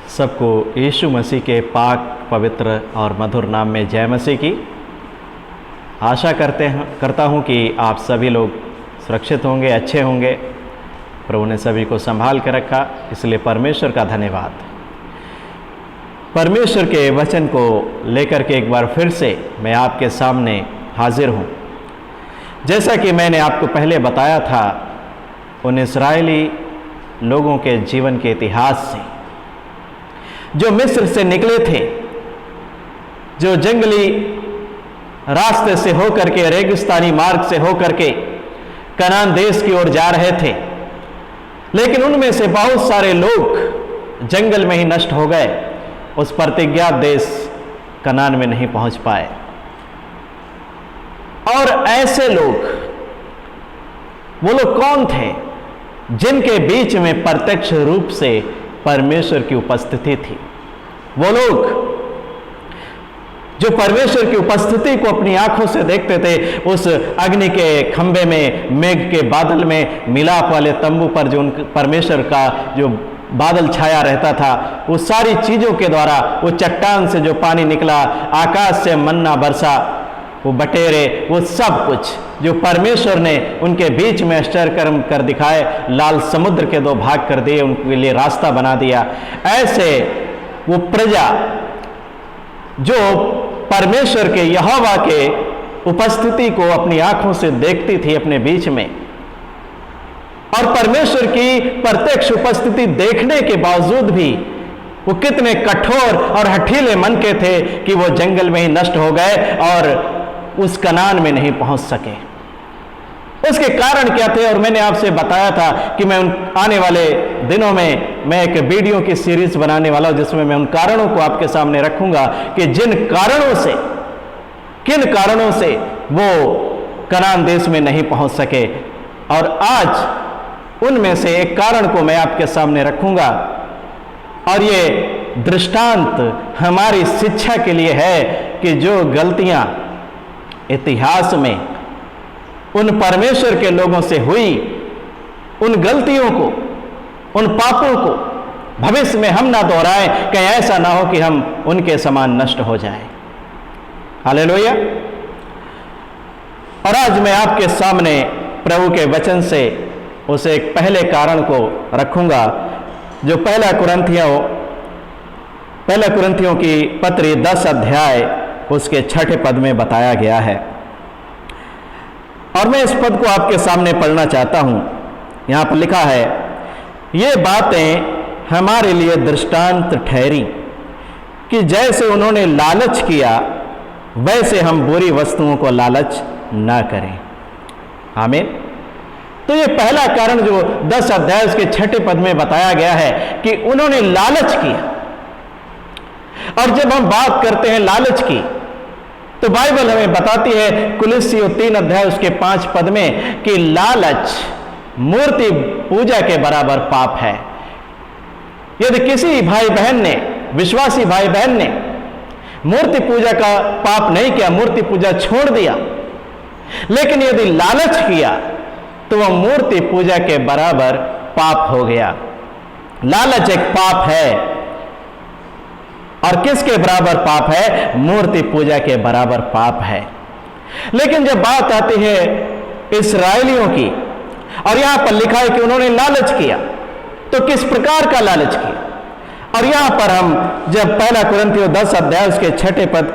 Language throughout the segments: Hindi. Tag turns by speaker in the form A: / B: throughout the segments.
A: सबको यीशु मसीह के पाक पवित्र और मधुर नाम में जय मसीह की। आशा करता हूँ कि आप सभी लोग सुरक्षित होंगे, अच्छे होंगे। प्रभु ने सभी को संभाल कर रखा, इसलिए परमेश्वर का धन्यवाद। परमेश्वर के वचन को लेकर के एक बार फिर से मैं आपके सामने हाजिर हूँ। जैसा कि मैंने आपको पहले बताया था, उन इस्राएली लोगों के जीवन के इतिहास से, जो मिस्र से निकले थे, जो जंगली रास्ते से होकर के, रेगिस्तानी मार्ग से होकर के कनान देश की ओर जा रहे थे, लेकिन उनमें से बहुत सारे लोग जंगल में ही नष्ट हो गए, उस प्रतिज्ञात देश कनान में नहीं पहुंच पाए। और ऐसे लोग, वो लोग कौन थे जिनके बीच में प्रत्यक्ष रूप से परमेश्वर की उपस्थिति थी? वो लोग जो परमेश्वर की उपस्थिति को अपनी आंखों से देखते थे, उस अग्नि के खंभे में, मेघ के बादल में, मिलाप वाले तंबू पर जो परमेश्वर का जो बादल छाया रहता था, वो सारी चीजों के द्वारा, वो चट्टान से जो पानी निकला, आकाश से मन्ना बरसा, वो बटेरे, वो सब कुछ जो परमेश्वर ने उनके बीच में आश्चर्य कर्म कर दिखाए, लाल समुद्र के 2 भाग कर दिए, उनके लिए रास्ता बना दिया। ऐसे वो प्रजा जो परमेश्वर के, यहोवा के उपस्थिति को अपनी आंखों से देखती थी अपने बीच में, और परमेश्वर की प्रत्यक्ष उपस्थिति देखने के बावजूद भी वो कितने कठोर और हठीले मन के थे कि वो जंगल में ही नष्ट हो गए और उस कनान में नहीं पहुंच सके। उसके कारण क्या थे? और मैंने आपसे बताया था कि मैं उन आने वाले दिनों में मैं एक वीडियो की सीरीज बनाने वाला हूं, जिसमें मैं उन कारणों को आपके सामने रखूंगा कि किन कारणों से वो कनान देश में नहीं पहुंच सके। और आज उनमें से एक कारण को मैं आपके सामने रखूंगा, और ये दृष्टांत हमारी शिक्षा के लिए है कि जो गलतियां इतिहास में उन परमेश्वर के लोगों से हुई, उन गलतियों को, उन पापों को भविष्य में हम ना दोहराएं, कहीं ऐसा ना हो कि हम उनके समान नष्ट हो जाएं। हालेलुया। और आज मैं आपके सामने प्रभु के वचन से उस एक पहले कारण को रखूंगा, जो पहला कुरिन्थियों की पत्री 10 अध्याय उसके 6 पद में बताया गया है। और मैं इस पद को आपके सामने पढ़ना चाहता हूं। यहां पर लिखा है, ये बातें हमारे लिए दृष्टांत ठहरी कि जैसे उन्होंने लालच किया, वैसे हम बुरी वस्तुओं को लालच ना करें। आमीन। तो ये पहला कारण जो 10 अध्याय उसके 6 पद में बताया गया है कि उन्होंने लालच किया। और जब हम बात करते हैं लालच की, तो बाइबल हमें बताती है कुलुस्सियों 3 अध्याय उसके 5 पद में कि लालच मूर्ति पूजा के बराबर पाप है। यदि किसी भाई बहन ने, विश्वासी भाई बहन ने मूर्ति पूजा का पाप नहीं किया, मूर्ति पूजा छोड़ दिया, लेकिन यदि लालच किया तो वह मूर्ति पूजा के बराबर पाप हो गया। लालच एक पाप है। और किसके बराबर पाप है? मूर्ति पूजा के बराबर पाप है। लेकिन जब बात आती है इस्राएलियों की, और यहां पर लिखा है कि उन्होंने लालच किया, तो किस प्रकार का लालच किया? और यहां पर हम जब पहला कुरिन्थियों 10 अध्याय उसके 6 पद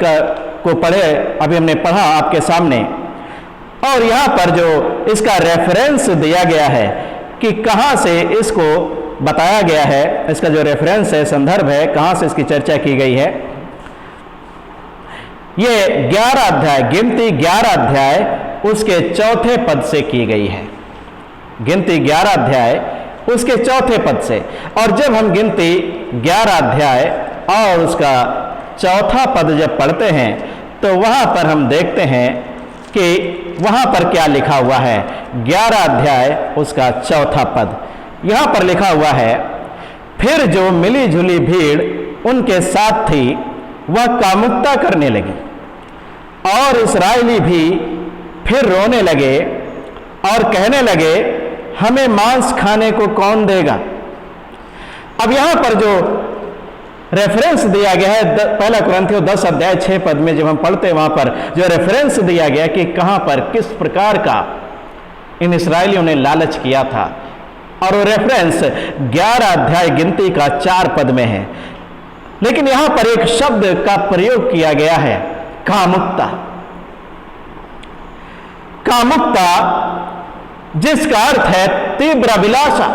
A: को पढ़े, अभी हमने पढ़ा आपके सामने, और यहां पर जो इसका रेफरेंस दिया गया है कि कहां से इसको बताया गया है, इसका जो रेफरेंस है, संदर्भ है, कहां से इसकी चर्चा की गई है, ये 11 अध्याय, गिनती 11 अध्याय उसके 4 पद से की गई है। गिनती 11 अध्याय उसके 4 पद से। और जब हम गिनती 11 अध्याय और उसका 4 पद जब पढ़ते हैं, तो वहां पर हम देखते हैं कि वहां पर क्या लिखा हुआ है। 11 अध्याय उसका 4 पद, यहां पर लिखा हुआ है, फिर जो मिली जुली भीड़ उनके साथ थी, वह कामुकता करने लगी, और इस्राएली भी फिर रोने लगे और कहने लगे, हमें मांस खाने को कौन देगा। अब यहां पर जो रेफरेंस दिया गया है पहला कुरिन्थियों 10 अध्याय 6 पद में जब हम पढ़ते हैं, वहां पर जो रेफरेंस दिया गया कि कहां पर किस प्रकार का इन इस्राएलियों ने लालच किया था, और वो रेफरेंस 11 अध्याय गिनती का 4 पद में है। लेकिन यहां पर एक शब्द का प्रयोग किया गया है, कामुकता। कामुकता जिसका अर्थ है तीव्र अभिलाषा,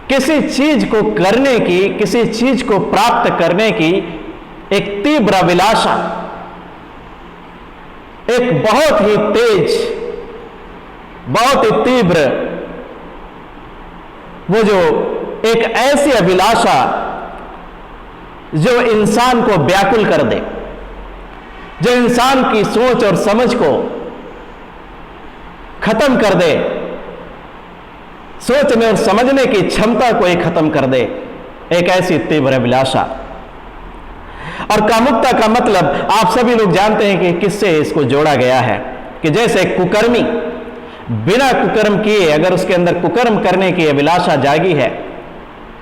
A: किसी चीज को करने की, किसी चीज को प्राप्त करने की एक तीव्र अभिलाषा, एक बहुत ही तेज, बहुत ही तीव्र, वो जो एक ऐसी अभिलाषा जो इंसान को व्याकुल कर दे, जो इंसान की सोच और समझ को खत्म कर दे, सोचने और समझने की क्षमता को ही खत्म कर दे, एक ऐसी तीव्र अभिलाषा। और कामुकता का मतलब आप सभी लोग जानते हैं कि किससे इसको जोड़ा गया है, कि जैसे कुकर्मी बिना कुकर्म किए, अगर उसके अंदर कुकर्म करने की अभिलाषा जागी है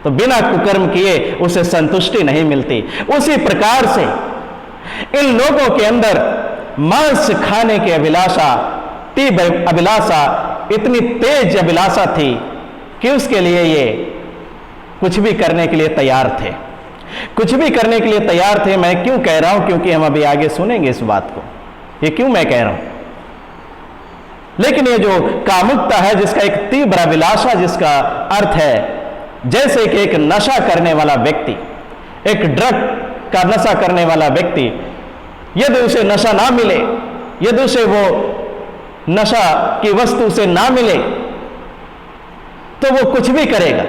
A: तो बिना कुकर्म किए उसे संतुष्टि नहीं मिलती। उसी प्रकार से इन लोगों के अंदर मांस खाने की अभिलाषा, तीव्र अभिलाषा, इतनी तेज अभिलाषा थी कि उसके लिए ये कुछ भी करने के लिए तैयार थे, कुछ भी करने के लिए तैयार थे। मैं क्यों कह रहा हूं, क्योंकि हम अभी आगे सुनेंगे इस बात को, ये क्यों मैं कह रहा हूं। लेकिन ये जो कामुकता है, जिसका एक तीव्र अभिलाषा, जिसका अर्थ है जैसे कि एक नशा करने वाला व्यक्ति, एक ड्रग का नशा करने वाला व्यक्ति, यदि उसे नशा ना मिले, यदि उसे वो नशा की वस्तु से ना मिले तो वो कुछ भी करेगा।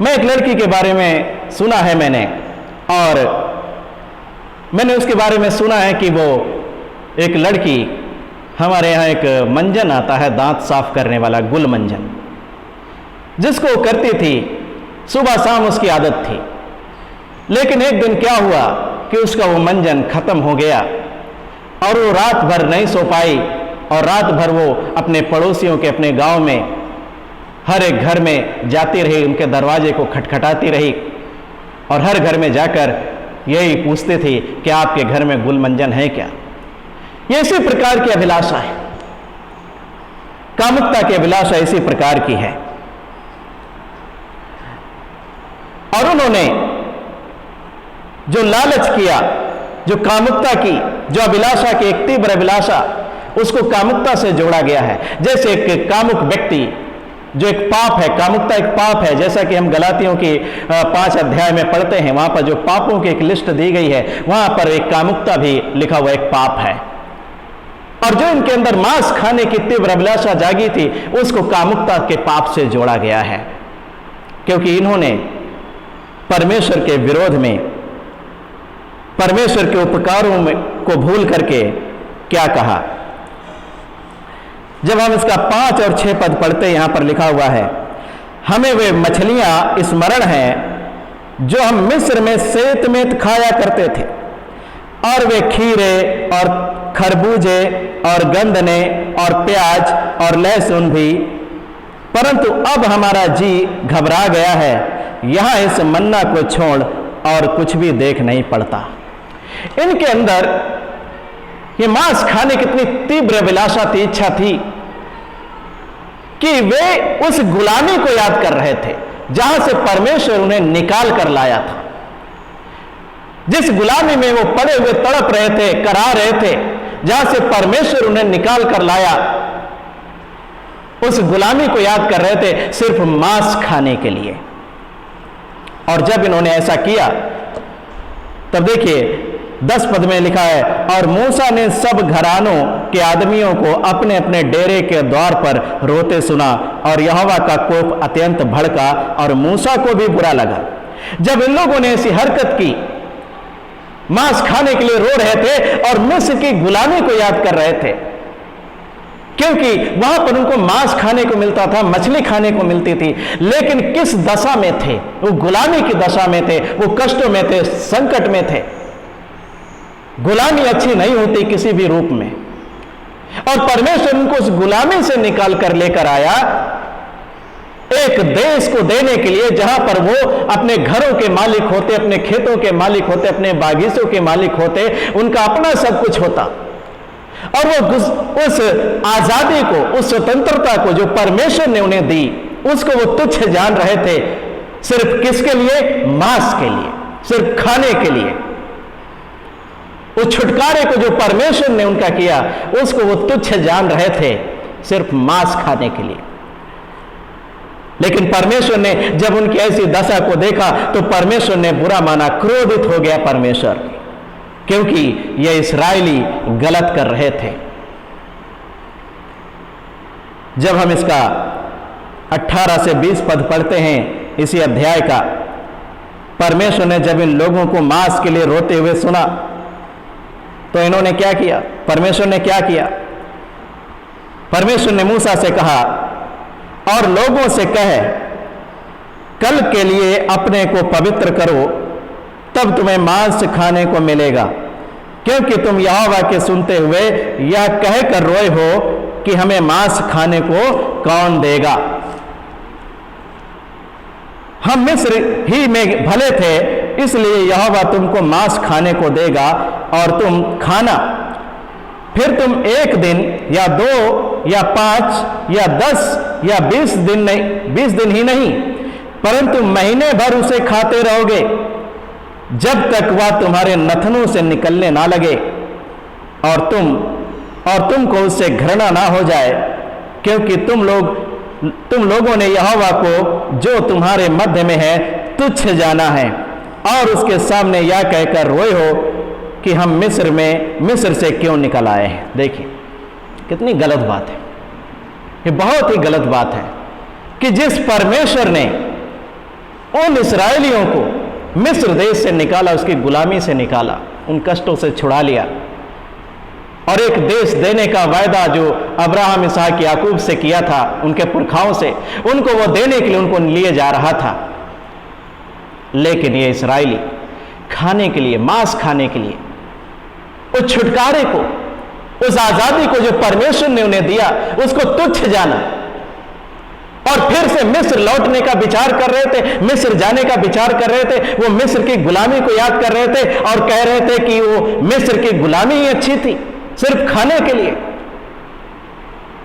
A: मैं एक लड़की के बारे में सुना है मैंने, और मैंने उसके बारे में सुना है कि वो एक लड़की, हमारे यहाँ एक मंजन आता है दांत साफ करने वाला, गुल मंजन, जिसको वो करती थी, सुबह शाम उसकी आदत थी। लेकिन एक दिन क्या हुआ कि उसका वो मंजन खत्म हो गया और वो रात भर नहीं सो पाई, और रात भर वो अपने पड़ोसियों के, अपने गांव में हर एक घर में जाती रही, उनके दरवाजे को खटखटाती रही, और हर घर में जाकर यही पूछती थी कि आपके घर में गुल मंजन है क्या। ये इसी प्रकार की अभिलाषा है, कामुकता की अभिलाषा इसी प्रकार की है। और उन्होंने जो लालच किया, जो कामुकता की, जो अभिलाषा की, एक तीव्र अभिलाषा, उसको कामुकता से जोड़ा गया है। जैसे एक कामुक व्यक्ति, जो एक पाप है, कामुकता एक पाप है, जैसा कि हम गलातियों की 5 अध्याय में पढ़ते हैं, वहां पर जो पापों की एक लिस्ट दी गई है, वहां पर एक कामुकता भी लिखा हुआ एक पाप है। और जो इनके अंदर मांस खाने की तीव्र अभिलाषा जागी थी, उसको कामुकता के पाप से जोड़ा गया है, क्योंकि इन्होंने परमेश्वर के विरोध में, परमेश्वर के उपकारों में को भूल करके क्या कहा। जब हम इसका 5 और 6 पद पढ़ते, यहां पर लिखा हुआ है, हमें वे मछलियां स्मरण हैं जो हम मिस्र में सेतमेत खाया करते थे, और वे खीरे और खरबूजे और गंदने और प्याज और लहसुन भी, परंतु अब हमारा जी घबरा गया है, यहां इस मन्ना को छोड़ और कुछ भी देख नहीं पड़ता। इनके अंदर ये मांस खाने की इतनी तीव्र अभिलाषा थी, इच्छा थी, कि वे उस गुलामी को याद कर रहे थे जहां से परमेश्वर उन्हें निकाल कर लाया था। जिस गुलामी में वो पड़े हुए तड़प रहे थे, करा रहे थे, जहां से परमेश्वर उन्हें निकाल कर लाया, उस गुलामी को याद कर रहे थे सिर्फ मांस खाने के लिए। और जब इन्होंने ऐसा किया, तब देखिए 10 पद में लिखा है, और मूसा ने सब घरानों के आदमियों को अपने अपने डेरे के द्वार पर रोते सुना, और यहोवा का कोप अत्यंत भड़का और मूसा को भी बुरा लगा। जब इन लोगों ने ऐसी हरकत की, मांस खाने के लिए रो रहे थे और मिस्र की गुलामी को याद कर रहे थे, क्योंकि वहां पर उनको मांस खाने को मिलता था, मछली खाने को मिलती थी, लेकिन किस दशा में थे? वो गुलामी की दशा में थे, वो कष्टों में थे, संकट में थे। गुलामी अच्छी नहीं होती किसी भी रूप में, और परमेश्वर उनको उस गुलामी से निकाल कर लेकर आया, एक देश को देने के लिए जहां पर वो अपने घरों के मालिक होते, अपने खेतों के मालिक होते, अपने बागीचों के मालिक होते, उनका अपना सब कुछ होता, और वो उस आजादी को, उस स्वतंत्रता को जो परमेश्वर ने उन्हें दी, उसको वो तुच्छ जान रहे थे। सिर्फ किसके लिए? मांस के लिए, सिर्फ खाने के लिए। उस छुटकारे को जो परमेश्वर ने उनका किया, उसको वो तुच्छ जान रहे थे, सिर्फ मांस खाने के लिए। लेकिन परमेश्वर ने जब उनकी ऐसी दशा को देखा तो परमेश्वर ने बुरा माना, क्रोधित हो गया परमेश्वर, क्योंकि ये इस्राएली गलत कर रहे थे। जब हम इसका 18 से 20 पद पढ़ते हैं इसी अध्याय का, परमेश्वर ने जब इन लोगों को मांस के लिए रोते हुए सुना तो इन्होंने क्या किया? परमेश्वर ने क्या किया? परमेश्वर ने मूसा से कहा, और लोगों से कहे, कल के लिए अपने को पवित्र करो, तब तुम्हें मांस खाने को मिलेगा, क्योंकि तुम यहोवा के सुनते हुए यह कहकर रोए हो कि हमें मांस खाने को कौन देगा। हम मिस्र ही में भले थे, इसलिए यहोवा तुमको मांस खाने को देगा और तुम खाना। फिर तुम 1 दिन या 2 या 5 या 10 या 20 दिन नहीं, 20 दिन ही नहीं, परंतु महीने भर उसे खाते रहोगे, जब तक वह तुम्हारे नथनों से निकलने ना लगे और तुमको उससे घृणा ना हो जाए, क्योंकि तुम लोगों ने यहोवा को जो तुम्हारे मध्य में है तुच्छ जाना है, और उसके सामने यह कहकर रोए हो कि हम मिस्र से क्यों निकल आए हैं। देखिए कितनी गलत बात है, ये बहुत ही गलत बात है कि जिस परमेश्वर ने उन इस्राएलियों को मिस्र देश से निकाला, उसकी गुलामी से निकाला, उन कष्टों से छुड़ा लिया, और एक देश देने का वायदा जो अब्राहम, इसहाक, याकूब से किया था, उनके पुरखाओं से, उनको वो देने के लिए उनको लिए जा रहा था। लेकिन ये इस्राएली खाने के लिए, मांस खाने के लिए, उस छुटकारे को, उस आजादी को जो परमेश्वर ने उन्हें दिया, उसको तुच्छ जाना, और फिर से मिस्र लौटने का विचार कर रहे थे, मिस्र जाने का विचार कर रहे थे। वो मिस्र की गुलामी को याद कर रहे थे और कह रहे थे कि वो मिस्र की गुलामी ही अच्छी थी, सिर्फ खाने के लिए।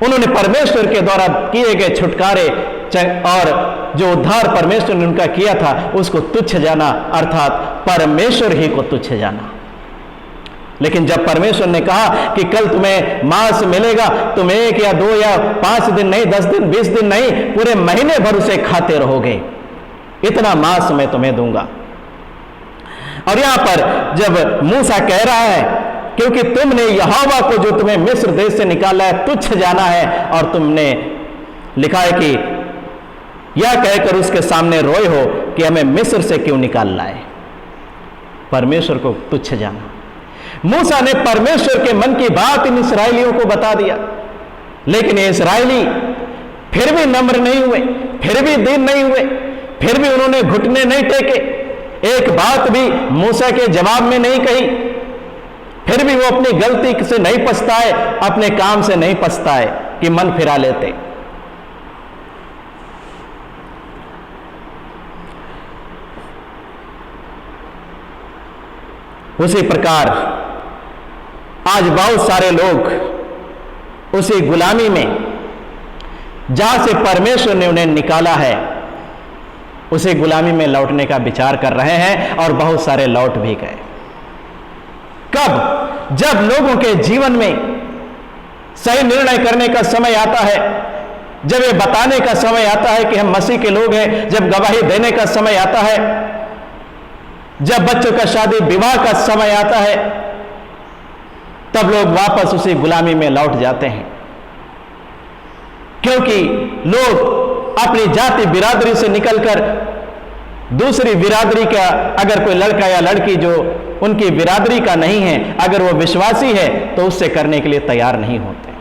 A: उन्होंने परमेश्वर के द्वारा किए गए छुटकारे और जो उद्धार परमेश्वर ने उनका किया था, उसको तुच्छ जाना, अर्थात परमेश्वर ही को तुच्छ जाना। लेकिन जब परमेश्वर ने कहा कि कल तुम्हें मांस मिलेगा, तुम 1 या 2 या 5 दिन नहीं, 10 दिन, 20 दिन नहीं, पूरे महीने भर उसे खाते रहोगे, इतना मांस मैं तुम्हें दूंगा। और यहां पर जब मूसा कह रहा है, क्योंकि तुमने यहोवा को जो तुम्हें मिस्र देश से निकाला है तुच्छ जाना है, और तुमने लिखा है कि यह कहकर उसके सामने रोए हो कि हमें मिस्र से क्यों निकाल लाए। परमेश्वर को तुच्छ जाना। मूसा ने परमेश्वर के मन की बात इन इस्राएलियों को बता दिया, लेकिन ये इस्राएली फिर भी नम्र नहीं हुए, फिर भी दीन नहीं हुए, फिर भी उन्होंने घुटने नहीं टेके, एक बात भी मूसा के जवाब में नहीं कही, फिर भी वो अपनी गलती से नहीं पछताए, अपने काम से नहीं पछताए कि मन फिरा लेते। उसी प्रकार आज बहुत सारे लोग उसी गुलामी में, जहां से परमेश्वर ने उन्हें निकाला है, उसी गुलामी में लौटने का विचार कर रहे हैं, और बहुत सारे लौट भी गए। कब? जब लोगों के जीवन में सही निर्णय करने का समय आता है, जब ये बताने का समय आता है कि हम मसीह के लोग हैं, जब गवाही देने का समय आता है, जब बच्चों का शादी विवाह का समय आता है, तब लोग वापस उसी गुलामी में लौट जाते हैं, क्योंकि लोग अपनी जाति बिरादरी से निकलकर दूसरी बिरादरी का, अगर कोई लड़का या लड़की जो उनकी बिरादरी का नहीं है, अगर वो विश्वासी है, तो उससे करने के लिए तैयार नहीं होते।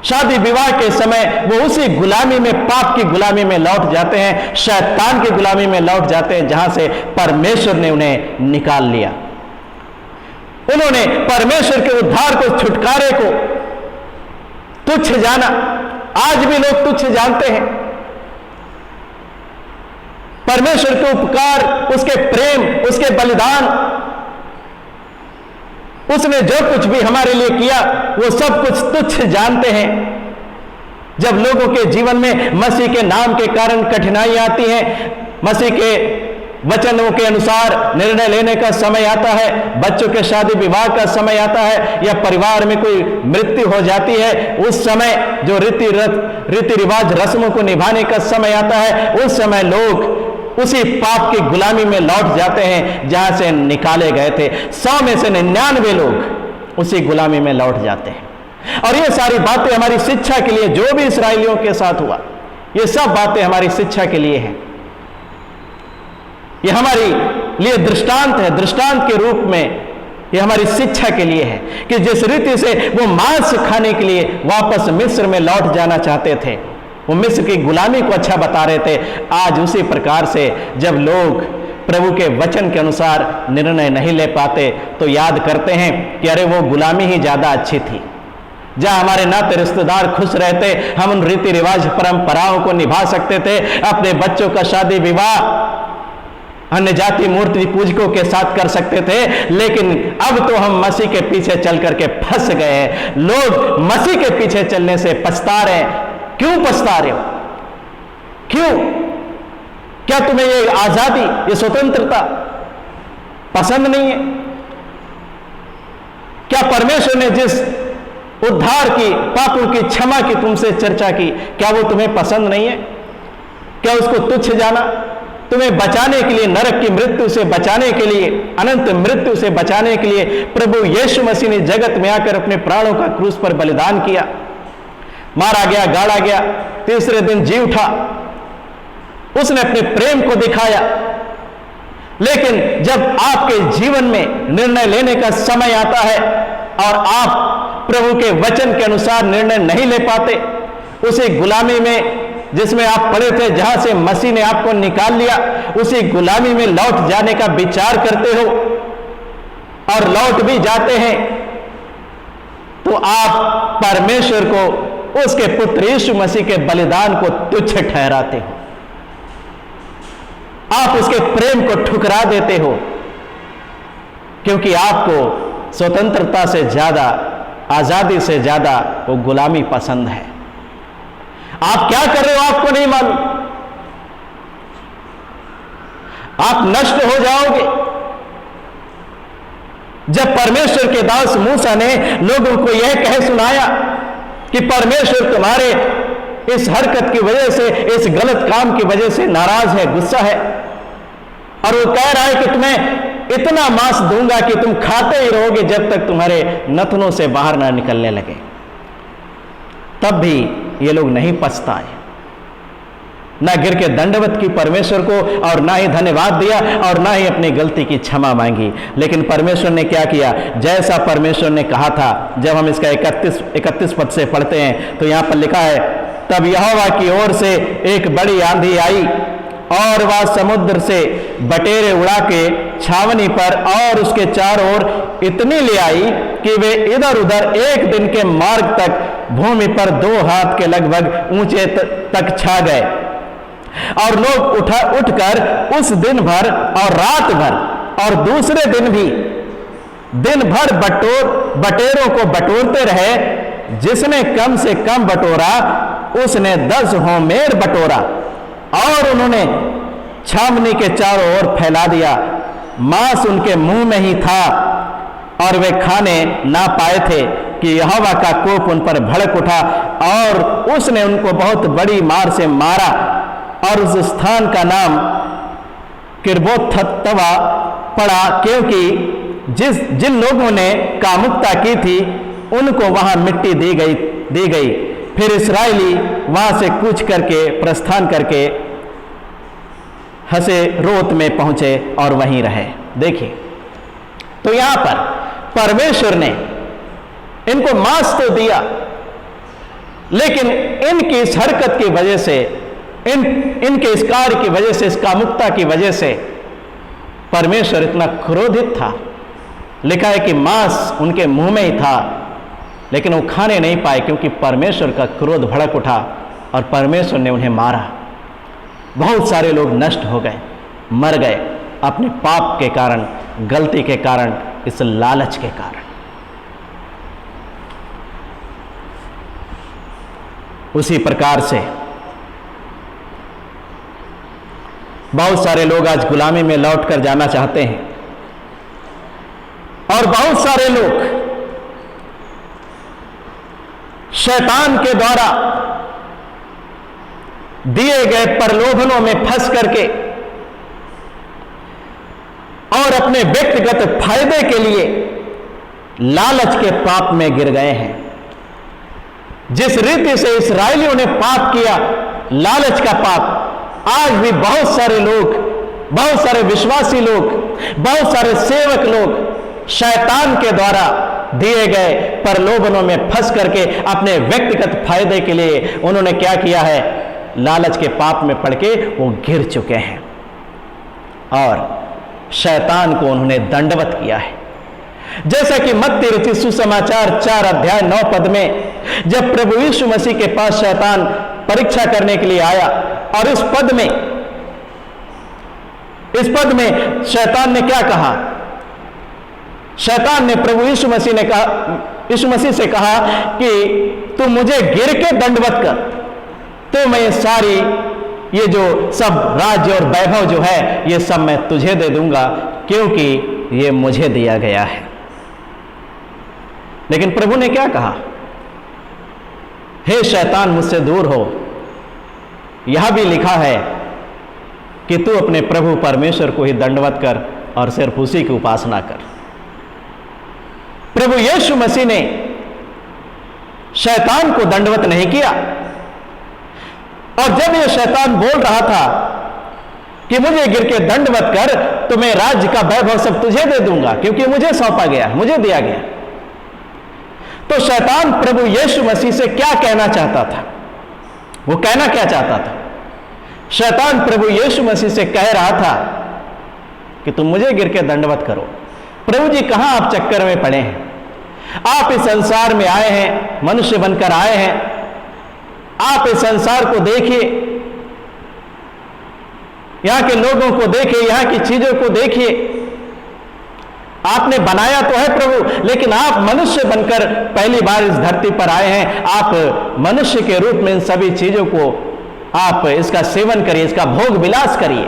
A: शादी विवाह के समय वो उसी गुलामी में, पाप की गुलामी में लौट जाते हैं, शैतान की गुलामी में लौट जाते हैं, जहां से परमेश्वर ने उन्हें निकाल लिया। उन्होंने परमेश्वर के उद्धार को, छुटकारे को तुच्छ जाना। आज भी लोग तुच्छ जानते हैं, परमेश्वर के उपकार, उसके प्रेम, उसके बलिदान, उसने जो कुछ भी हमारे लिए किया वो सब कुछ तुच्छ जानते हैं। जब लोगों के जीवन में मसीह के नाम के कारण कठिनाई आती है, मसीह के वचनों के अनुसार निर्णय लेने का समय आता है, बच्चों के शादी विवाह का समय आता है, या परिवार में कोई मृत्यु हो जाती है, उस समय जो रीति रिवाज रस्मों को निभाने का समय आता है, उस समय लोग उसी पाप की गुलामी में लौट जाते हैं जहां से निकाले गए थे। 100 में से 99 लोग उसी गुलामी में लौट जाते हैं। और ये सारी बातें हमारी शिक्षा के लिए, जो भी इस्राएलियों के साथ हुआ, ये सब बातें हमारी शिक्षा के लिए हैं। ये हमारे लिए दृष्टांत है, दृष्टांत के रूप में ये हमारी शिक्षा के लिए है कि जिस रीति से वो मांस खाने के लिए वापस मिस्र में लौट जाना चाहते थे, वो मिस्र की गुलामी को अच्छा बता रहे थे, आज उसी प्रकार से जब लोग प्रभु के वचन के अनुसार निर्णय नहीं ले पाते तो याद करते हैं कि अरे वो गुलामी ही ज्यादा अच्छी थी, जहां हमारे नाते रिश्तेदार खुश रहते, हम उन रीति रिवाज परंपराओं को निभा सकते थे, अपने बच्चों का शादी विवाह अन्य जाति मूर्ति पूजकों के साथ कर सकते थे। लेकिन अब तो हम मसीह के पीछे चल करके फंस गए हैं। लोग मसीह के पीछे चलने से पछता रहे हैं। क्यों पछता रहे हो? क्यों? क्या तुम्हें ये आजादी, ये स्वतंत्रता पसंद नहीं है? क्या परमेश्वर ने जिस उद्धार की, पापों की क्षमा की तुमसे चर्चा की, क्या वो तुम्हें पसंद नहीं है? क्या उसको तुच्छ जाना? तुम्हें बचाने के लिए, नरक की मृत्यु से बचाने के लिए, अनंत मृत्यु से बचाने के लिए प्रभु यीशु मसीह ने जगत में आकर अपने प्राणों का क्रूस पर बलिदान किया, मारा गया, गाड़ा गया, तीसरे दिन जी उठा, उसने अपने प्रेम को दिखाया। लेकिन जब आपके जीवन में निर्णय लेने का समय आता है और आप प्रभु के वचन के अनुसार निर्णय नहीं ले पाते, उसी गुलामी में जिसमें आप पड़े थे, जहां से मसीह ने आपको निकाल लिया, उसी गुलामी में लौट जाने का विचार करते हो और लौट भी जाते हैं, तो आप परमेश्वर को, उसके पुत्र यीशु मसीह के बलिदान को तुच्छ ठहराते हो। आप उसके प्रेम को ठुकरा देते हो, क्योंकि आपको स्वतंत्रता से ज्यादा, आजादी से ज्यादा वो गुलामी पसंद है। आप क्या कर रहे हो आपको नहीं मालूम, आप नष्ट हो जाओगे। जब परमेश्वर के दास मूसा ने लोगों को यह कह सुनाया कि परमेश्वर तुम्हारे इस हरकत की वजह से, इस गलत काम की वजह से नाराज है, गुस्सा है, और वो कह रहा है कि तुम्हें इतना मांस दूंगा कि तुम खाते ही रहोगे जब तक तुम्हारे नथनों से बाहर ना निकलने लगे, तब भी ये लोग नहीं पछताए, ना गिर के दंडवत की परमेश्वर को, और ना ही धन्यवाद दिया, और ना ही अपनी गलती की क्षमा मांगी। लेकिन परमेश्वर ने क्या किया? जैसा परमेश्वर ने कहा था। जब हम इसका 31 पद से पढ़ते हैं तो यहां पर लिखा है, तब यहोवा की ओर से एक बड़ी आंधी आई और वह समुद्र से बटेरे उड़ा के छावनी पर और उसके चारों ओर इतनी ले आई कि वे इधर उधर एक दिन के मार्ग तक भूमि पर 2 हाथ के लगभग ऊंचे तक छा गए। और लोग उठकर उस दिन भर और रात भर और दूसरे दिन भी दिन भर बटेरों को बटोरते रहे। जिसने कम से कम बटोरा उसने 10 होमेर बटोरा, और उन्होंने छावनी के चारों ओर फैला दिया। मांस उनके मुंह में ही था और वे खाने ना पाए थे कि यहोवा का कोप उन पर भड़क उठा और उसने उनको बहुत बड़ी मार से मारा, और उस स्थान का नाम किर्बोथत्तवा पड़ा, क्योंकि जिन लोगों ने कामुकता की थी उनको वहां मिट्टी दी गई। फिर इस्राएली वहां से कूच करके, प्रस्थान करके हसेरोत में पहुंचे और वहीं रहे। देखिए, तो यहां पर परमेश्वर ने इनको मांस तो दिया, लेकिन इनकी इस हरकत की वजह से, इनके इस कार्य की वजह से, इस कामुकता की वजह से परमेश्वर इतना क्रोधित था। लिखा है कि मांस उनके मुंह में ही था, लेकिन वो खाने नहीं पाए, क्योंकि परमेश्वर का क्रोध भड़क उठा और परमेश्वर ने उन्हें मारा। बहुत सारे लोग नष्ट हो गए, मर गए अपने पाप के कारण, गलती के कारण, इस लालच के कारण। उसी प्रकार से बहुत सारे लोग आज गुलामी में लौट कर जाना चाहते हैं, और बहुत सारे लोग शैतान के द्वारा दिए गए प्रलोभनों में फंस करके और अपने व्यक्तिगत फायदे के लिए लालच के पाप में गिर गए हैं। जिस रीति से इस्राएलियों ने पाप किया, लालच का पाप, आज भी बहुत सारे लोग, बहुत सारे विश्वासी लोग, बहुत सारे सेवक लोग शैतान के द्वारा दिए गए प्रलोभनों में फंस करके अपने व्यक्तिगत फायदे के लिए उन्होंने क्या किया है, लालच के पाप में पड़ के वो गिर चुके हैं और शैतान को उन्होंने दंडवत किया है। जैसा कि मत्ती रचित सुसमाचार 4 अध्याय 9 पद में जब प्रभु यीशु मसीह के पास शैतान परीक्षा करने के लिए आया, और इस पद में शैतान ने क्या कहा? शैतान ने प्रभु यीशु मसीह से कहा कि तू मुझे गिर के दंडवत कर, तो मैं सारी ये जो सब राज्य और वैभव जो है ये सब मैं तुझे दे दूंगा, क्योंकि ये मुझे दिया गया है। लेकिन प्रभु ने क्या कहा? हे शैतान, मुझसे दूर हो। यह भी लिखा है कि तू अपने प्रभु परमेश्वर को ही दंडवत कर और सिर्फ उसी की उपासना कर। प्रभु यीशु मसीह ने शैतान को दंडवत नहीं किया, और जब यह शैतान बोल रहा था कि मुझे गिर के दंडवत कर, तो मैं राज्य का वैभव सब तुझे दे दूंगा, क्योंकि मुझे सौंपा गया, मुझे दिया गया, तो शैतान प्रभु यीशु मसीह से क्या कहना चाहता था? वो कहना क्या चाहता था? शैतान प्रभु यीशु मसीह से कह रहा था कि तुम मुझे गिर के दंडवत करो। प्रभु जी, कहां आप चक्कर में पड़े हैं? आप इस संसार में आए हैं, मनुष्य बनकर आए हैं। आप इस संसार को देखिए, यहां के लोगों को देखिए, यहां की चीजों को देखिए। आपने बनाया तो है प्रभु, लेकिन आप मनुष्य बनकर पहली बार इस धरती पर आए हैं। आप मनुष्य के रूप में इन सभी चीजों को आप इसका सेवन करिए, इसका भोग विलास करिए।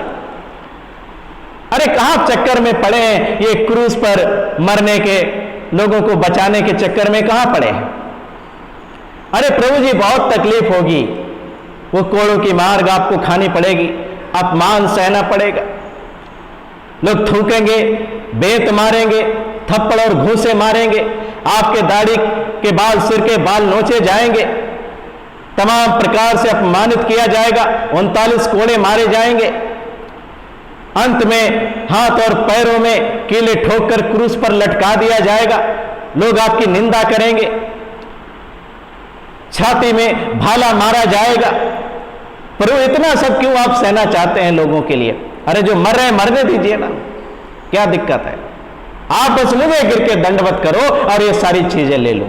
A: अरे कहां चक्कर में पड़े हैं? ये क्रूस पर मरने के, लोगों को बचाने के चक्कर में कहां पड़े हैं? अरे प्रभु जी, बहुत तकलीफ होगी, वो कोड़ों की मार आपको खानी पड़ेगी, अपमान सहना पड़ेगा, लोग थूकेंगे, बेत मारेंगे, थप्पड़ और घूंसे मारेंगे, आपके दाढ़ी के बाल, सिर के बाल नोचे जाएंगे, तमाम प्रकार से अपमानित किया जाएगा, 39 कोड़े मारे जाएंगे, अंत में हाथ और पैरों में कीले ठोककर क्रूस पर लटका दिया जाएगा, लोग आपकी निंदा करेंगे, छाती में भाला मारा जाएगा। प्रभु, इतना सब क्यों आप सहना चाहते हैं लोगों के लिए? अरे जो मर रहे हैं मरने दीजिए ना, क्या दिक्कत है? आप बस मुझे गिर के दंडवत करो और ये सारी चीजें ले लो।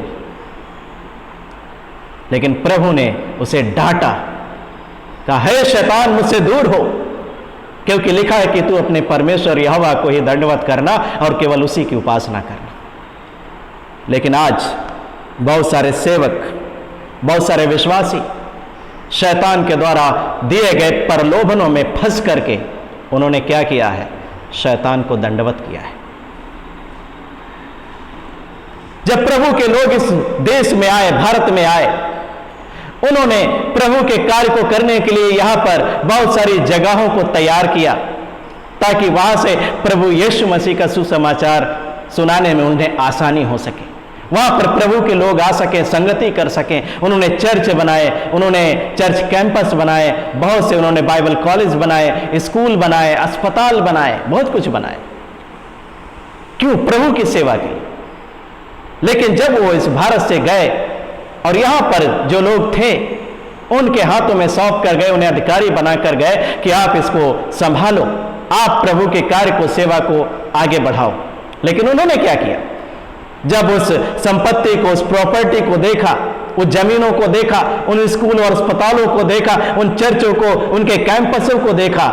A: लेकिन प्रभु ने उसे डांटा, कहा, हे शैतान, मुझसे दूर हो, क्योंकि लिखा है कि तू अपने परमेश्वर यहोवा को ही दंडवत करना और केवल उसी की उपासना करना। लेकिन आज बहुत सारे सेवक, बहुत सारे विश्वासी शैतान के द्वारा दिए गए प्रलोभनों में फंस करके उन्होंने क्या किया है? शैतान को दंडवत किया है। जब प्रभु के लोग इस देश में आए, भारत में आए, उन्होंने प्रभु के कार्य को करने के लिए यहां पर बहुत सारी जगहों को तैयार किया, ताकि वहां से प्रभु यीशु मसीह का सुसमाचार सुनाने में उन्हें आसानी हो सके, वहां पर प्रभु के लोग आ सकें, संगति कर सकें। उन्होंने चर्च बनाए, उन्होंने चर्च कैंपस बनाए, बहुत से उन्होंने बाइबल कॉलेज बनाए, स्कूल बनाए, अस्पताल बनाए, बहुत कुछ बनाए। क्यों? प्रभु की सेवा के लिए। लेकिन जब वो इस भारत से गए और यहां पर जो लोग थे उनके हाथों में सौंप कर गए, उन्हें अधिकारी बनाकर गए कि आप इसको संभालो, आप प्रभु के कार्य को, सेवा को आगे बढ़ाओ। लेकिन उन्होंने क्या किया? जब उस संपत्ति को, उस प्रॉपर्टी को देखा, उन जमीनों को देखा, उन स्कूल और अस्पतालों को देखा, उन चर्चों को, उनके कैंपसों को देखा,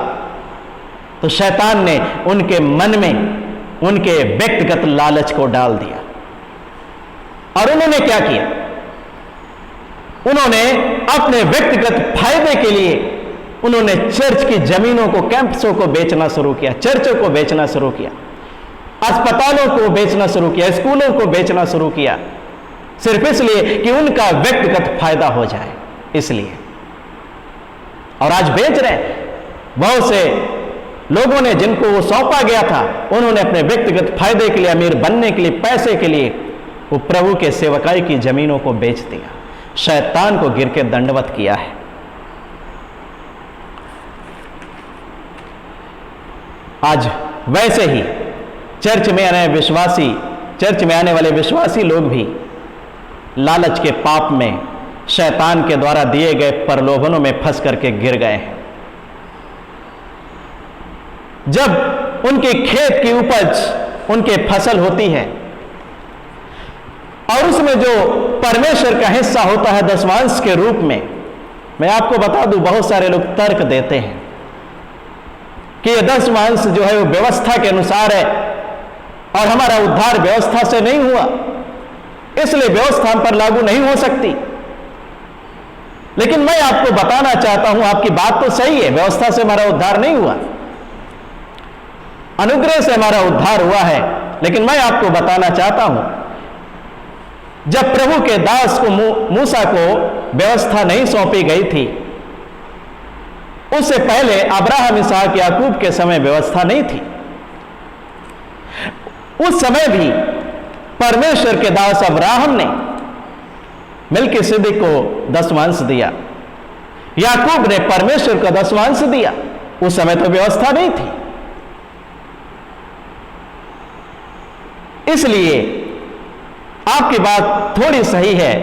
A: तो शैतान ने उनके मन में उनके व्यक्तिगत लालच को डाल दिया। और उन्होंने क्या किया? उन्होंने अपने व्यक्तिगत फायदे के लिए उन्होंने चर्च की जमीनों को, कैंपसों को बेचना शुरू किया, चर्चों को बेचना शुरू किया, अस्पतालों को बेचना शुरू किया, स्कूलों को बेचना शुरू किया, सिर्फ इसलिए कि उनका व्यक्तिगत फायदा हो जाए, इसलिए। और आज बेच रहे बहुत से लोगों ने, जिनको वो सौंपा गया था, उन्होंने अपने व्यक्तिगत फायदे के लिए, अमीर बनने के लिए, पैसे के लिए वो प्रभु के सेवकाई की जमीनों को बेच दिया, शैतान को गिर के दंडवत किया है। आज वैसे ही चर्च में आने वाले विश्वासी लोग भी लालच के पाप में, शैतान के द्वारा दिए गए प्रलोभनों में फंस करके गिर गए हैं। जब उनके खेत की उपज, उनके फसल होती है और उसमें जो परमेश्वर का हिस्सा होता है दशमांश के रूप में, मैं आपको बता दूं, बहुत सारे लोग तर्क देते हैं कि यह दशमांश जो है वो व्यवस्था के अनुसार है और हमारा उद्धार व्यवस्था से नहीं हुआ, इसलिए व्यवस्था हम पर लागू नहीं हो सकती। लेकिन मैं आपको बताना चाहता हूं, आपकी बात तो सही है, व्यवस्था से हमारा उद्धार नहीं हुआ, अनुग्रह से हमारा उद्धार हुआ है। लेकिन मैं आपको बताना चाहता हूं, जब प्रभु के दास को मूसा को व्यवस्था नहीं सौंपी गई थी, उससे पहले अब्राहम, इसहाक, याकूब के समय व्यवस्था नहीं थी। उस समय भी परमेश्वर के दास अब्राहम ने मिल्कीसिदक को दशमांश दिया, याकूब ने परमेश्वर को दशमांश दिया। उस समय तो व्यवस्था नहीं थी। इसलिए आपकी बात थोड़ी सही है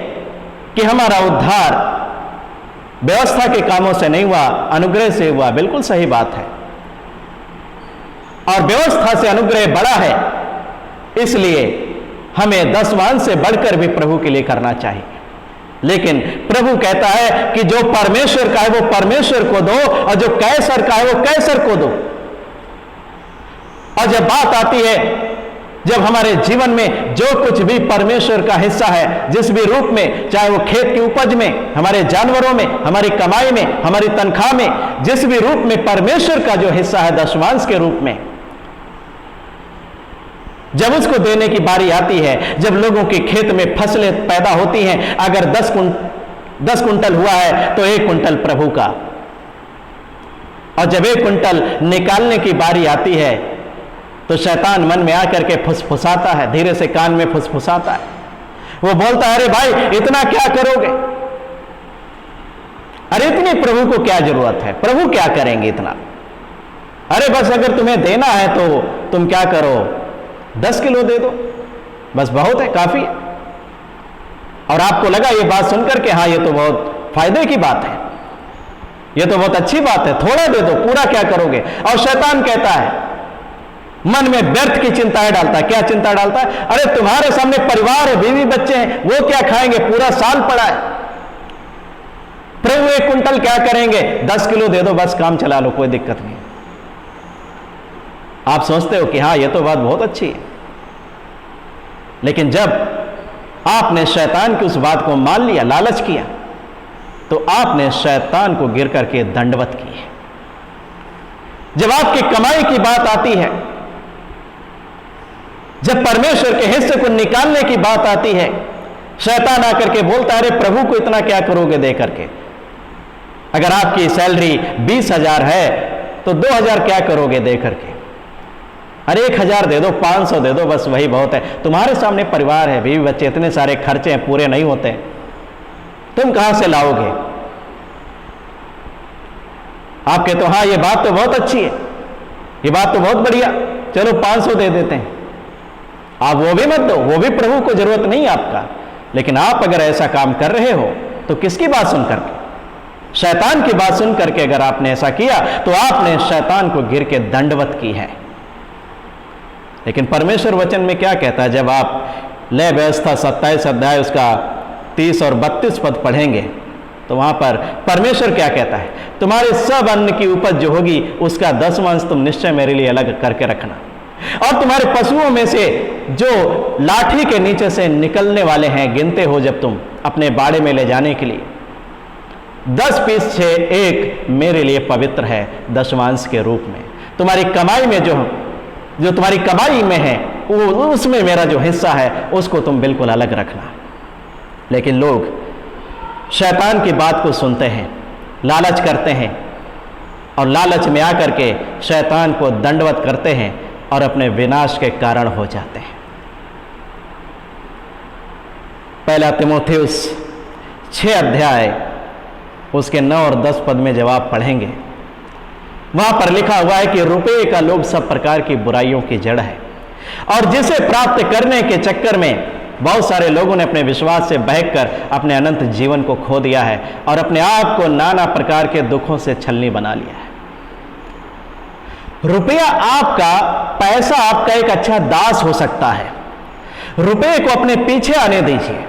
A: कि हमारा उद्धार व्यवस्था के कामों से नहीं हुआ, अनुग्रह से हुआ, बिल्कुल सही बात है। और व्यवस्था से अनुग्रह बड़ा है, इसलिए हमें दशमांश से बढ़कर भी प्रभु के लिए करना चाहिए। लेकिन प्रभु कहता है कि जो परमेश्वर का है वो परमेश्वर को दो, और जो कैसर का है वो कैसर को दो। और जब बात आती है, जब हमारे जीवन में जो कुछ भी परमेश्वर का हिस्सा है, जिस भी रूप में, चाहे वो खेत की उपज में, हमारे जानवरों में, हमारी कमाई में, हमारी तनख्वाह में, जिस भी रूप में परमेश्वर का जो हिस्सा है दशमांश के रूप में, जब उसको देने की बारी आती है, जब लोगों के खेत में फसलें पैदा होती हैं, अगर 10 कुंटल हुआ है तो 1 कुंटल प्रभु का, और जब 1 कुंटल निकालने की बारी आती है तो शैतान मन में आकर के फुसफुसाता है, धीरे से कान में फुसफुसाता है। वो बोलता है, अरे भाई इतना क्या करोगे, अरे इतनी प्रभु को क्या जरूरत है, प्रभु क्या करेंगे इतना, अरे बस अगर तुम्हें देना है तो तुम क्या करो, 10 किलो दे दो, बस बहुत है, काफी है। और आपको लगा ये बात सुनकर के, हाँ ये तो बहुत फायदे की बात है, ये तो बहुत अच्छी बात है, थोड़ा दे दो, पूरा क्या करोगे। और शैतान कहता है, मन में व्यर्थ की चिंताएं डालता है। क्या चिंता डालता है? अरे तुम्हारे सामने परिवार है, बीवी बच्चे हैं, वो क्या खाएंगे, पूरा साल पड़ा है, प्रभु 1 कुंटल क्या करेंगे, 10 किलो दे दो, बस काम चला लो, कोई दिक्कत नहीं। आप सोचते हो कि हाँ ये तो बात बहुत अच्छी है, लेकिन जब आपने शैतान की उस बात को मान लिया, लालच किया, तो आपने शैतान को गिर करके दंडवत की है। जब आपकी कमाई की बात आती है, जब परमेश्वर के हिस्से को निकालने की बात आती है, शैतान आकर के बोलता है, अरे प्रभु को इतना क्या करोगे दे करके, अगर आपकी सैलरी 20,000 है तो 2,000 क्या करोगे दे करके, अरे 1,000 दे दो, 500 दे दो, बस वही बहुत है। तुम्हारे सामने परिवार है, बीवी बच्चे, इतने सारे खर्चे हैं, पूरे नहीं होते, तुम कहां से लाओगे। आप कहते हो हाँ ये बात तो बहुत अच्छी है, ये बात तो बहुत बढ़िया, चलो 500 दे देते हैं। आप वो भी मत दो, वो भी प्रभु को जरूरत नहीं है आपका। लेकिन आप अगर ऐसा काम कर रहे हो तो किसकी बात सुन करके, शैतान की बात सुन करके अगर आपने ऐसा किया तो आपने शैतान को गिर के दंडवत की है। लेकिन परमेश्वर वचन में क्या कहता है, जब आप लय व्यवस्था 27 अध्याय उसका 30 और 32 पद पढ़ेंगे तो वहां पर परमेश्वर क्या कहता है, तुम्हारे सब अन्न की उपज जो होगी उसका 10वां अंश तुम निश्चय मेरे लिए अलग करके रखना, और तुम्हारे पशुओं में से जो लाठी के नीचे से निकलने वाले हैं गिनते हो जब तुम अपने बाड़े में ले जाने के लिए, 10 पीस से एक मेरे लिए पवित्र है 10वां अंश के रूप में। तुम्हारी कमाई में जो तुम्हारी कमाई में है उसमें मेरा जो हिस्सा है उसको तुम बिल्कुल अलग रखना। लेकिन लोग शैतान की बात को सुनते हैं, लालच करते हैं, और लालच में आकर के शैतान को दंडवत करते हैं और अपने विनाश के कारण हो जाते हैं। पहला तीमुथियुस 6 अध्याय उसके 9 और 10 पद में जब आप पढ़ेंगे, वहां पर लिखा हुआ है कि रुपये का लोभ सब प्रकार की बुराइयों की जड़ है, और जिसे प्राप्त करने के चक्कर में बहुत सारे लोगों ने अपने विश्वास से बहकर अपने अनंत जीवन को खो दिया है और अपने आप को नाना प्रकार के दुखों से छलनी बना लिया है। रुपया आपका, पैसा आपका एक अच्छा दास हो सकता है। रुपये को अपने पीछे आने दीजिए,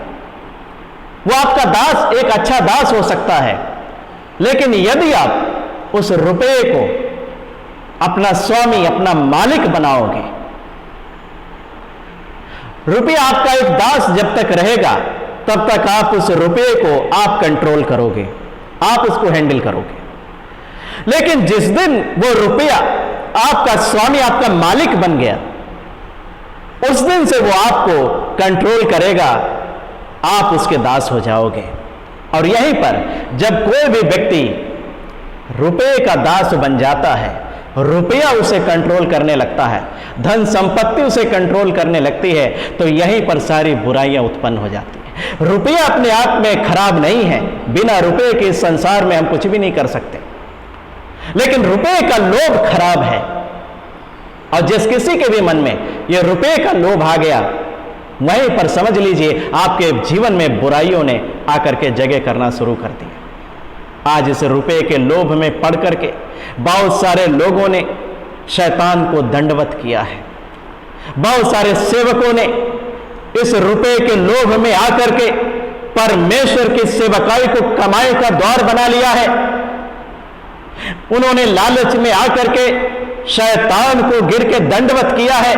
A: वो आपका दास, एक अच्छा दास हो सकता है। लेकिन यदि आप उस रुपये को अपना स्वामी, अपना मालिक बनाओगे, रुपया आपका एक दास जब तक रहेगा तब तक आप उस रुपये को आप कंट्रोल करोगे, आप उसको हैंडल करोगे। लेकिन जिस दिन वो रुपया आपका स्वामी, आपका मालिक बन गया, उस दिन से वो आपको कंट्रोल करेगा, आप उसके दास हो जाओगे। और यहीं पर जब कोई भी व्यक्ति रुपये का दास बन जाता है, रुपया उसे कंट्रोल करने लगता है, धन संपत्ति उसे कंट्रोल करने लगती है, तो यहीं पर सारी बुराइयां उत्पन्न हो जाती हैं। रुपया अपने आप में खराब नहीं है, बिना रुपये के इस संसार में हम कुछ भी नहीं कर सकते, लेकिन रुपये का लोभ खराब है। और जिस किसी के भी मन में यह रुपये का लोभ आ गया, वहीं पर समझ लीजिए आपके जीवन में बुराइयों ने आकर के जगह करना शुरू कर दिया। आज इस रुपये के लोभ में पड़ करके बहुत सारे लोगों ने शैतान को दंडवत किया है। बहुत सारे सेवकों ने इस रुपये के लोभ में आकर के परमेश्वर की सेवकाई को कमाई का द्वार बना लिया है। उन्होंने लालच में आकर के शैतान को गिर के दंडवत किया है।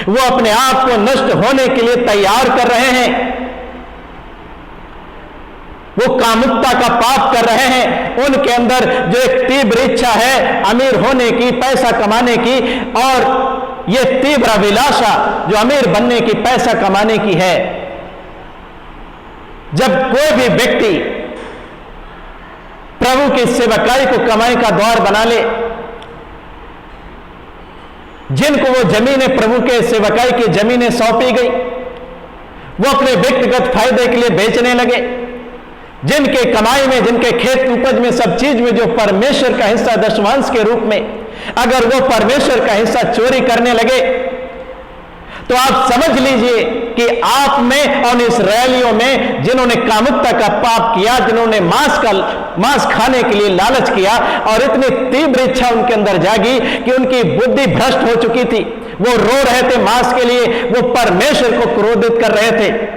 A: वो अपने आप को नष्ट होने के लिए तैयार कर रहे हैं। वो कामुकता का पाप कर रहे हैं। उनके अंदर जो एक तीव्र इच्छा है अमीर होने की, पैसा कमाने की, और ये तीव्र अभिलाषा जो अमीर बनने की, पैसा कमाने की है। जब कोई भी व्यक्ति प्रभु की सेवकाई को कमाई का द्वार बना ले, जिनको वो जमीनें, प्रभु के सेवकाई की जमीनें सौंपी गई, वो अपने व्यक्तिगत फायदे के लिए बेचने लगे, जिनके कमाई में, जिनके खेत उपज में, सब चीज में जो परमेश्वर का हिस्सा दशमांश के रूप में, अगर वो परमेश्वर का हिस्सा चोरी करने लगे, तो आप समझ लीजिए कि आप में और इस्राएलियों में जिन्होंने कामुकता का पाप किया, जिन्होंने मांस खाने के लिए लालच किया, और इतनी तीव्र इच्छा उनके अंदर जागी कि उनकी बुद्धि भ्रष्ट हो चुकी थी, वो रो रहे थे मांस के लिए, वो परमेश्वर को क्रोधित कर रहे थे।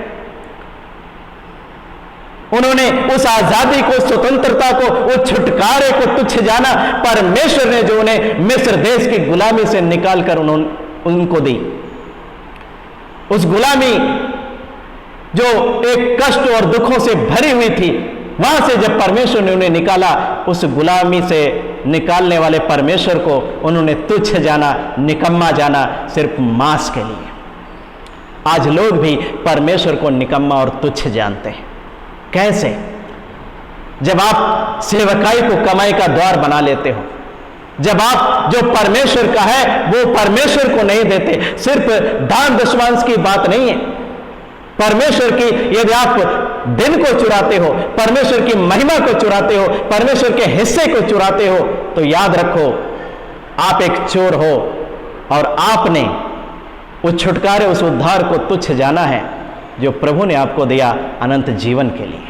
A: उन्होंने उस आजादी को, स्वतंत्रता को, उस छुटकारे को तुच्छ जाना। परमेश्वर ने जो उन्हें मिस्र देश की गुलामी से निकालकर उनको दी, उस गुलामी जो एक कष्ट और दुखों से भरी हुई थी, वहां से जब परमेश्वर ने उन्हें निकाला, उस गुलामी से निकालने वाले परमेश्वर को उन्होंने तुच्छ जाना, निकम्मा जाना, सिर्फ मांस के लिए। आज लोग भी परमेश्वर को निकम्मा और तुच्छ जानते हैं। कैसे? जब आप सेवकाई को कमाई का द्वार बना लेते हो, जब आप जो परमेश्वर का है वो परमेश्वर को नहीं देते। सिर्फ दान दशमांश की बात नहीं है, परमेश्वर की, यदि आप दिन को चुराते हो, परमेश्वर की महिमा को चुराते हो, परमेश्वर के हिस्से को चुराते हो, तो याद रखो आप एक चोर हो, और आपने उस छुटकारे, उस उद्धार को तुच्छ जाना है जो प्रभु ने आपको दिया अनंत जीवन के लिए।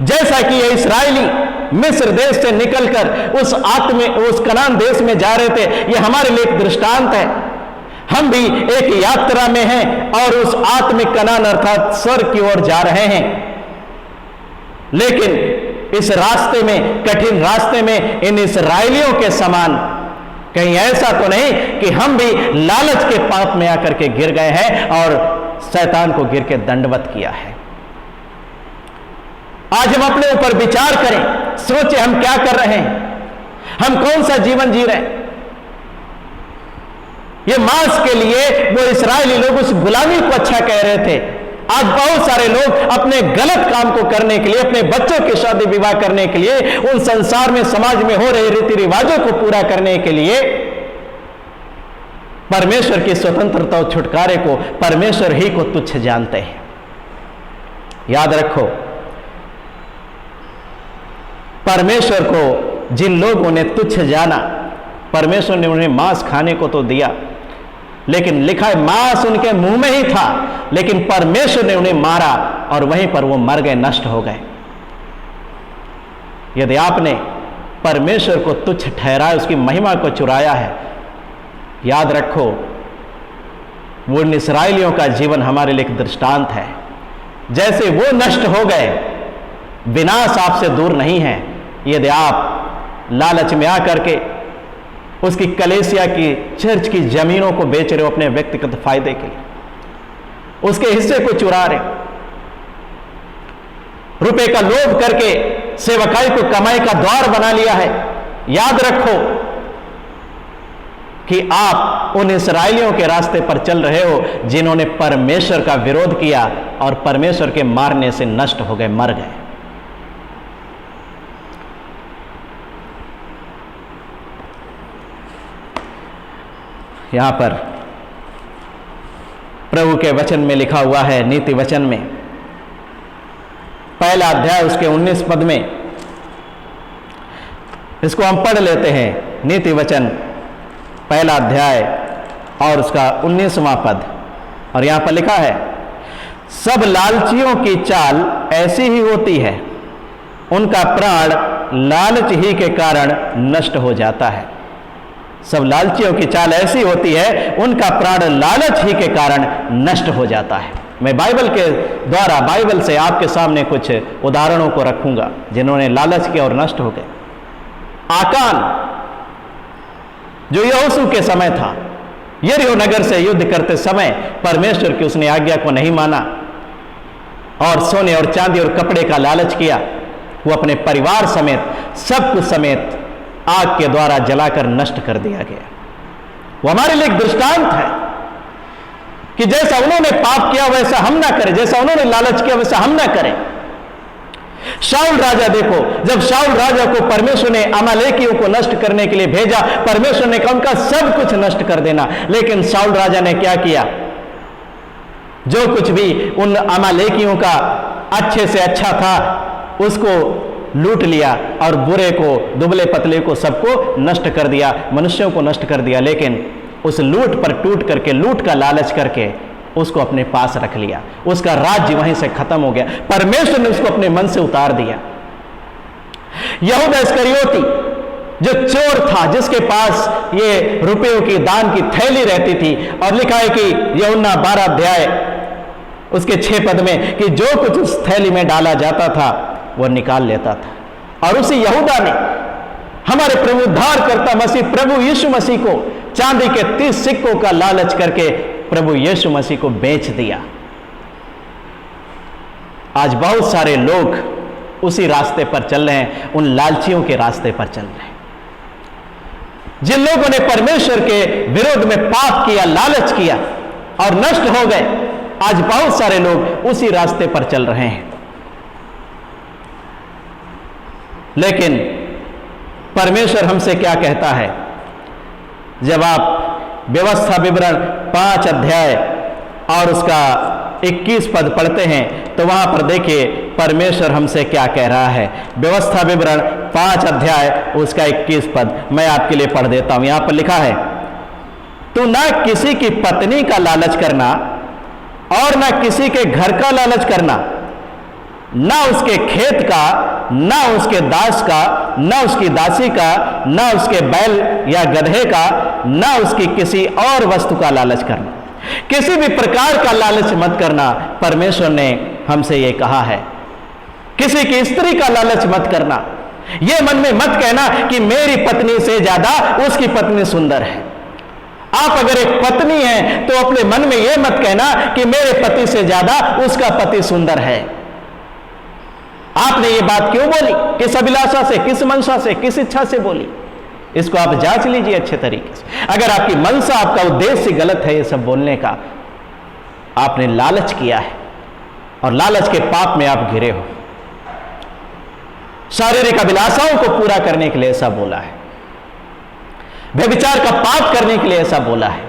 A: जैसा कि ये इस्राएली मिस्र देश से निकलकर उस कनान देश में जा रहे थे, ये हमारे लिए एक दृष्टांत है। हम भी एक यात्रा में हैं और उस आत्मिक कनान अर्थात स्वर्ग की ओर जा रहे हैं। लेकिन इस रास्ते में, कठिन रास्ते में इन इस्राएलियों के समान कहीं ऐसा तो नहीं कि हम भी लालच के पाप में आकर के गिर गए हैं और शैतान को गिर के दंडवत किया है। आज हम अपने ऊपर विचार करें, सोचे हम क्या कर रहे हैं, हम कौन सा जीवन जी रहे हैं। ये मांस के लिए वो इस्राएली लोग उस गुलामी को अच्छा कह रहे थे। आज बहुत सारे लोग अपने गलत काम को करने के लिए, अपने बच्चों की शादी विवाह करने के लिए, उन संसार में समाज में हो रहे रीति रिवाजों को पूरा करने के लिए परमेश्वर की स्वतंत्रता और छुटकारे को, परमेश्वर ही को तुच्छ जानते हैं। याद रखो, परमेश्वर को जिन लोगों ने तुच्छ जाना, परमेश्वर ने उन्हें मांस खाने को तो दिया, लेकिन लिखा है मांस उनके मुंह में ही था, लेकिन परमेश्वर ने उन्हें मारा और वहीं पर वो मर गए, नष्ट हो गए। यदि आपने परमेश्वर को तुच्छ ठहराया, उसकी महिमा को चुराया है, याद रखो वो इस्राएलियों का जीवन हमारे लिए एक दृष्टांत है। जैसे वो नष्ट हो गए, विनाश आपसे दूर नहीं है। यदि आप लालच में आकर के उसकी कलेसिया की, चर्च की जमीनों को बेच रहे हो अपने व्यक्तिगत फायदे के लिए, उसके हिस्से को चुरा रहे, रुपए का लोभ करके सेवकाई को कमाई का द्वार बना लिया है, याद रखो कि आप उन इस्राएलियों के रास्ते पर चल रहे हो जिन्होंने परमेश्वर का विरोध किया और परमेश्वर के मारने से नष्ट हो गए, मर गए। यहां पर प्रभु के वचन में लिखा हुआ है, नीति वचन में पहला अध्याय उसके 19 पद में, इसको हम पढ़ लेते हैं। नीति वचन पहला अध्याय और उसका 19वां पद, और यहां पर लिखा है, सब लालचियों की चाल ऐसी ही होती है, उनका प्राण लालच ही के कारण नष्ट हो जाता है। सब लालचियों की चाल ऐसी होती है, उनका प्राण लालच ही के कारण नष्ट हो जाता है। मैं बाइबल के द्वारा, बाइबल से आपके सामने कुछ उदाहरणों को रखूंगा जिन्होंने लालच किया और नष्ट हो गए। आकान जो यहोशू के समय था, यरीहो नगर से युद्ध करते समय परमेश्वर की उसने आज्ञा को नहीं माना और सोने और चांदी और कपड़े का लालच किया। वो अपने परिवार समेत, सब कुछ समेत आग के द्वारा जलाकर नष्ट कर दिया गया। वो हमारे लिए एक दृष्टांत है कि जैसा उन्होंने पाप किया वैसा हम ना करें, जैसा उन्होंने लालच किया वैसा हम ना करें। शाऊल राजा देखो, जब शाऊल राजा को परमेश्वर ने अमालेकियों को नष्ट करने के लिए भेजा, परमेश्वर ने कहा उनका सब कुछ नष्ट कर देना, लेकिन शाऊल राजा ने क्या किया? जो कुछ भी उन अमालेकियों का अच्छे से अच्छा था उसको लूट लिया और बुरे को, दुबले पतले को, सबको नष्ट कर दिया, मनुष्यों को नष्ट कर दिया। लेकिन उस लूट पर टूट करके, लूट का लालच करके उसको अपने पास रख लिया, उसका राज्य वहीं से खत्म हो गया। परमेश्वर ने उसको अपने मन से उतार दिया। यहूदा इस्करियोती जो चोर था, जिसके पास ये रुपयों की दान की थैली रहती थी, और लिखा है कि यूहन्ना 12 अध्याय उसके 6 पद में कि जो कुछ उस थैली में डाला जाता था वो निकाल लेता था। और उसी यहूदा ने हमारे प्रभु उद्धारकर्ता मसीह प्रभु यीशु मसीह को चांदी के 30 सिक्कों का लालच करके प्रभु यीशु मसीह को बेच दिया। आज बहुत सारे लोग उसी रास्ते पर चल रहे हैं, उन लालचियों के रास्ते पर चल रहे हैं। जिन लोगों ने परमेश्वर के विरोध में पाप किया, लालच किया और नष्ट हो गए, आज बहुत सारे लोग उसी रास्ते पर चल रहे हैं। लेकिन परमेश्वर हमसे क्या कहता है? जब आप व्यवस्था विवरण 5 अध्याय और उसका 21 पद पढ़ते हैं तो वहां पर देखिए परमेश्वर हमसे क्या कह रहा है। व्यवस्था विवरण 5 अध्याय उसका 21 पद मैं आपके लिए पढ़ देता हूं। यहां पर लिखा है, तू ना किसी की पत्नी का लालच करना और ना किसी के घर का लालच करना, ना उसके खेत का ना उसके दास का, ना उसकी दासी का, ना उसके बैल या गधे का, ना उसकी किसी और वस्तु का लालच करना। किसी भी प्रकार का लालच मत करना, परमेश्वर ने हमसे यह कहा है। किसी की स्त्री का लालच मत करना। यह मन में मत कहना कि मेरी पत्नी से ज्यादा उसकी पत्नी सुंदर है। आप अगर एक पत्नी हैं तो अपने मन में यह मत कहना कि मेरे पति से ज्यादा उसका पति सुंदर है। आपने ये बात क्यों बोली? किस अभिलाषा से, किस मंशा से, किस इच्छा से बोली? इसको आप जांच लीजिए अच्छे तरीके से। अगर आपकी मंशा, आपका उद्देश्य गलत है ये सब बोलने का, आपने लालच किया है और लालच के पाप में आप घिरे हो। शारीरिक अभिलाषाओं को पूरा करने के लिए ऐसा बोला है, व्यभिचार का पाप करने के लिए ऐसा बोला है।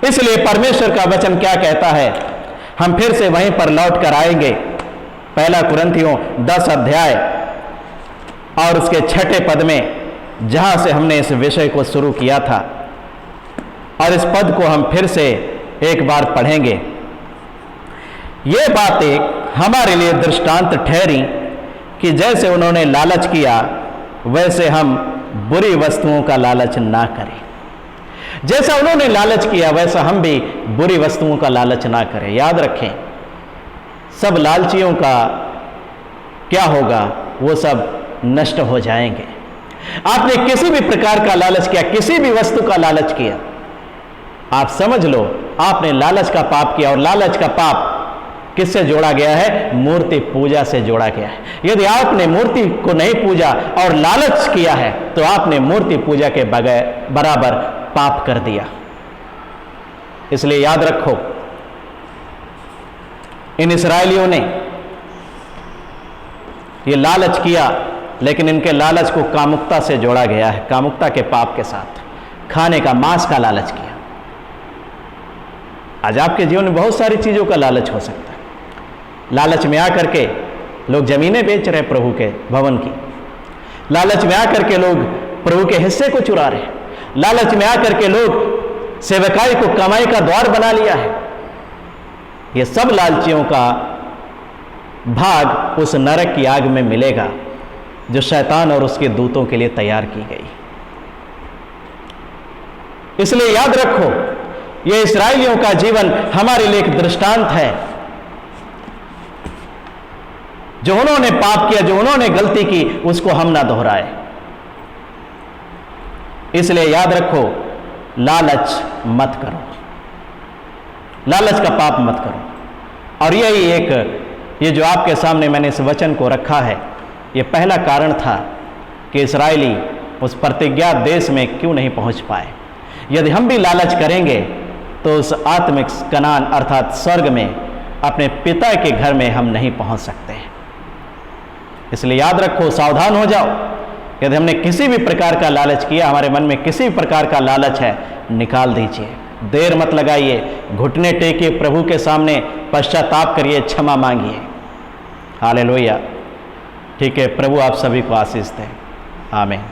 A: इसलिए परमेश्वर का वचन क्या कहता है, हम फिर से वहीं पर लौट कर आएंगे। पहला कुरिन्थियों 10 अध्याय और उसके 6 पद में, जहां से हमने इस विषय को शुरू किया था, और इस पद को हम फिर से एक बार पढ़ेंगे। ये बातें हमारे लिए दृष्टांत ठहरी कि जैसे उन्होंने लालच किया वैसे हम बुरी वस्तुओं का लालच ना करें। जैसा उन्होंने लालच किया वैसा हम भी बुरी वस्तुओं का लालच ना करें। याद रखें, सब लालचियों का क्या होगा, वो सब नष्ट हो जाएंगे। आपने किसी भी प्रकार का लालच किया, किसी भी वस्तु का लालच किया, आप समझ लो आपने लालच का पाप किया। और लालच का पाप किससे जोड़ा गया है? मूर्ति पूजा से जोड़ा गया है। यदि आपने मूर्ति को नहीं पूजा और लालच किया है तो आपने मूर्ति पूजा के बगैर बराबर पाप कर दिया। इसलिए याद रखो, इन इस्राएलियों ने ये लालच किया, लेकिन इनके लालच को कामुकता से जोड़ा गया है, कामुकता के पाप के साथ। खाने का, मांस का लालच किया। आज आपके जीवन में बहुत सारी चीजों का लालच हो सकता है। लालच में आकर के लोग जमीनें बेच रहे प्रभु के भवन की। लालच में आकर के लोग प्रभु के हिस्से को चुरा रहे। लालच में आकर के लोग सेवकाई को कमाई का द्वार बना लिया है। ये सब लालचियों का भाग उस नरक की आग में मिलेगा जो शैतान और उसके दूतों के लिए तैयार की गई। इसलिए याद रखो, यह इस्राएलियों का जीवन हमारे लिए एक दृष्टांत है। जो उन्होंने पाप किया, जो उन्होंने गलती की, उसको हम ना दोहराए। इसलिए याद रखो, लालच मत करो, लालच का पाप मत करो। और यही ये जो आपके सामने मैंने इस वचन को रखा है, ये पहला कारण था कि इस्राएली उस प्रतिज्ञा देश में क्यों नहीं पहुंच पाए। यदि हम भी लालच करेंगे तो उस आत्मिक कनान अर्थात स्वर्ग में अपने पिता के घर में हम नहीं पहुंच सकते हैं। इसलिए याद रखो, सावधान हो जाओ। यदि हमने किसी भी प्रकार का लालच किया, हमारे मन में किसी भी प्रकार का लालच है, निकाल दीजिए। देर मत लगाइए, घुटने टेकिए प्रभु के सामने, पश्चाताप करिए, क्षमा मांगिए। हालेलुया। ठीक है, प्रभु आप सभी को आशीष दें। आमीन।